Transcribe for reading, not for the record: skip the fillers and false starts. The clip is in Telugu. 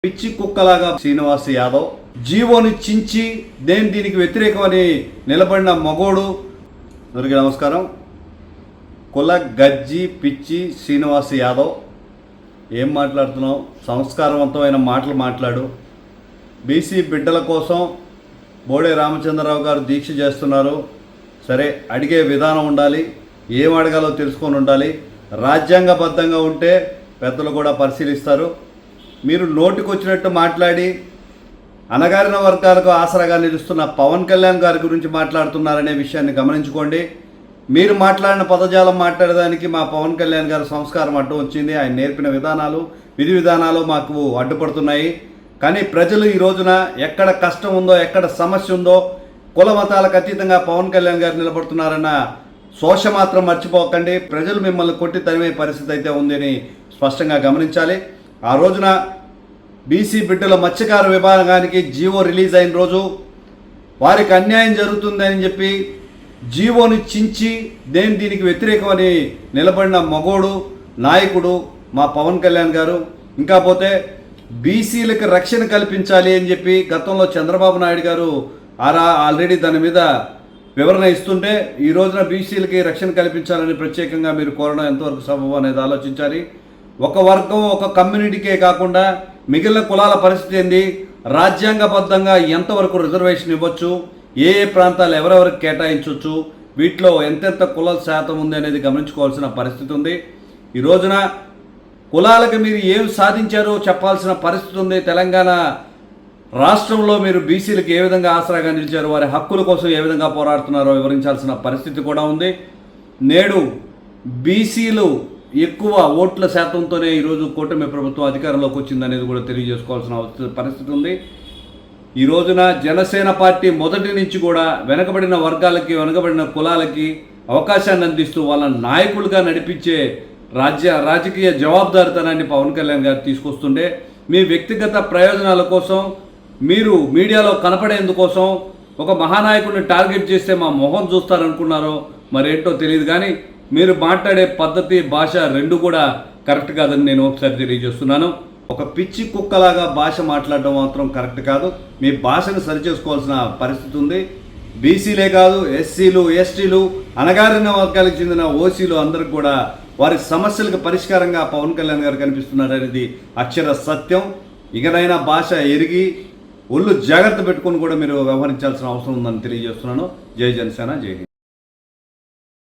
పిచ్చి కుక్కలాగా శ్రీనివాస్ యాదవ్ జీవోని చించి దీనికి వ్యతిరేకమని నిలబడిన మగోడు. అందరికీ నమస్కారం. కుల గజ్జి పిచ్చి శ్రీనివాస్ యాదవ్, ఏం మాట్లాడుతున్నావు? సంస్కారవంతమైన మాటలు మాట్లాడు. బీసీ బిడ్డల కోసం బోడే రామచంద్రరావు గారు దీక్ష చేస్తున్నారు. సరే, అడిగే విధానం ఉండాలి, ఏం అడగాలో తెలుసుకొని ఉండాలి. రాజ్యాంగబద్ధంగా ఉంటే పెద్దలు కూడా పరిశీలిస్తారు. మీరు నోటికొచ్చినట్టు మాట్లాడి అణగారిన వర్గాలకు ఆసరాగా నిలుస్తున్న పవన్ కళ్యాణ్ గారి గురించి మాట్లాడుతున్నారనే విషయాన్ని గమనించుకోండి. మీరు మాట్లాడిన పదజాలం మాట్లాడడానికి మా పవన్ కళ్యాణ్ గారు సంస్కారం అడ్డు వచ్చింది. ఆయన నేర్పిన విధానాలు, విధి విధానాలు మాకు అడ్డుపడుతున్నాయి. కానీ ప్రజలు ఈ రోజున ఎక్కడ కష్టం ఉందో, ఎక్కడ సమస్య ఉందో, కుల మతాలకు అతీతంగా పవన్ కళ్యాణ్ గారు నిలబడుతున్నారన్న శోష మాత్రం మర్చిపోకండి. ప్రజలు మిమ్మల్ని కొట్టి తరిమే పరిస్థితి అయితే ఉందని స్పష్టంగా గమనించాలి. ఆ రోజున బీసీ బిడ్డల మత్స్యకార విభాగానికి జీవో రిలీజ్ అయిన రోజు వారికి అన్యాయం జరుగుతుందని చెప్పి జీవోని చించి దీనికి వ్యతిరేకమని నిలబడిన మగోడు నాయకుడు మా పవన్ కళ్యాణ్ గారు. ఇంకా పోతే బీసీలకు రక్షణ కల్పించాలి అని చెప్పి గతంలో చంద్రబాబు నాయుడు గారు ఆల్రెడీ దాని మీద వివరణ ఇస్తుంటే, ఈ రోజున బీసీలకి రక్షణ కల్పించాలని ప్రత్యేకంగా మీరు కోరడం ఎంతవరకు సబబు అనేది ఆలోచించాలి. ఒక వర్గం, ఒక కమ్యూనిటీకే కాకుండా మిగిలిన కులాల పరిస్థితి ఏంది? రాజ్యాంగబద్ధంగా ఎంతవరకు రిజర్వేషన్ ఇవ్వచ్చు, ఏ ప్రాంతాలు ఎవరెవరికి కేటాయించవచ్చు, వీటిలో ఎంతెంత కులాల శాతం ఉంది అనేది గమనించుకోవాల్సిన పరిస్థితి ఉంది. ఈ రోజున కులాలకు మీరు ఏం సాధించారో చెప్పాల్సిన పరిస్థితి ఉంది. తెలంగాణ రాష్ట్రంలో మీరు బీసీలకు ఏ విధంగా ఆసరాగా నిలిచారు, వారి హక్కుల కోసం ఏ విధంగా పోరాడుతున్నారో వివరించాల్సిన పరిస్థితి కూడా ఉంది. నేడు బీసీలు ఎక్కువ ఓట్ల శాతంతోనే ఈరోజు కూటమి ప్రభుత్వం అధికారంలోకి వచ్చిందనేది కూడా తెలియజేసుకోవాల్సిన పరిస్థితి ఉంది. ఈ రోజున జనసేన పార్టీ మొదటి నుంచి కూడా వెనకబడిన వర్గాలకి, వెనకబడిన కులాలకి అవకాశాన్ని అందిస్తూ వాళ్ళ నాయకులుగా నడిపించే రాజకీయ జవాబుదారితనాన్ని పవన్ కళ్యాణ్ గారు తీసుకొస్తుండే, మీ వ్యక్తిగత ప్రయోజనాల కోసం, మీరు మీడియాలో కనపడేందుకోసం ఒక మహానాయకుడిని టార్గెట్ చేస్తే మా మొహం చూస్తారనుకున్నారో మరేంటో తెలియదు. కానీ మీరు మాట్లాడే పద్ధతి, భాష రెండు కూడా కరెక్ట్ కాదని నేను ఒకసారి తెలియజేస్తున్నాను. ఒక పిచ్చి కుక్కలాగా భాష మాట్లాడడం మాత్రం కరెక్ట్ కాదు. మీ భాషను సరిచేసుకోవాల్సిన పరిస్థితి ఉంది. బీసీలే కాదు, ఎస్సీలు, ఎస్టీలు, అణగారిన వర్గాలకు చెందిన ఓసీలు అందరికి కూడా వారి సమస్యలకు పరిష్కారంగా పవన్ కళ్యాణ్ గారు కనిపిస్తున్నారు అనేది అక్షర సత్యం. ఇకనైనా భాష ఎరిగి ఒళ్ళు జాగ్రత్త పెట్టుకొని కూడా మీరు వ్యవహరించాల్సిన అవసరం ఉందని తెలియజేస్తున్నాను. జై జనసేన, జై హింద్.